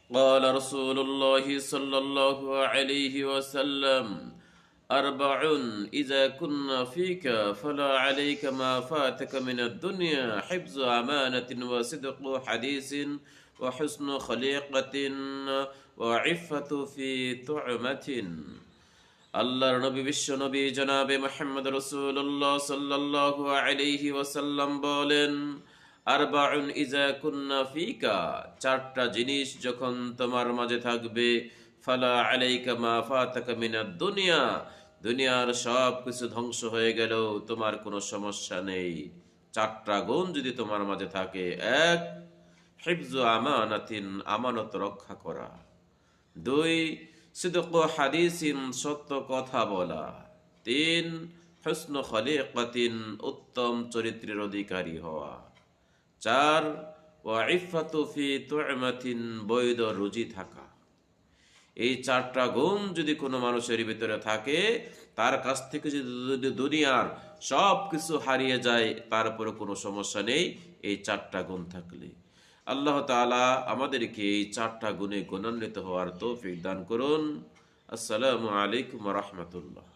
قال رسول الله صلى الله عليه وسلم أربع إذا كنا فيك فلا عليك ما فاتك من الدنيا حفظ أمانة وصدق حديث وحسن خليقة وعفة في طعمة আল্লাহর নবী বিশ্ব নবী জনাবে মুহাম্মদ রাসূলুল্লাহ সাল্লাল্লাহু আলাইহি ওয়াসাল্লাম বলেন, আরবাউন ইজা কুন্না ফিকা, চারটা জিনিস যখন তোমার মাঝে থাকবে, ফালা আলাইকা মা ফাতাকা মিনাদ দুনিয়া, দুনিয়ার সব কিছু ধ্বংস হয়ে গেলেও তোমার কোনো সমস্যা নেই। চারটা গুণ যদি তোমার মাঝে থাকে: এক, হিফজু আমানাতিন, আমানত রক্ষা করা; দুই, সিদক হাদিসিন, সত্য কথা বলা; তিন, হুসন খলিকাতিন, উত্তম চরিত্রের অধিকারী হওয়া; চার, ওয়া ইফাতু ফি তু'মাতিন, বৈধ রুজি থাকা। এই চারটা গুণ যদি কোনো মানুষের ভিতরে থাকে, তার কাছ থেকে যদি দুনিয়ার সব কিছু হারিয়ে যায়, তারপরে কোনো সমস্যা নেই এই চারটা গুণ থাকলে। আল্লাহ তাআলা আমাদেরকে এই চারটা গুণে গুণান্বিত হওয়ার তৌফিক দান করুন। আসসালামু আলাইকুম ওয়া রাহমাতুল্লাহ।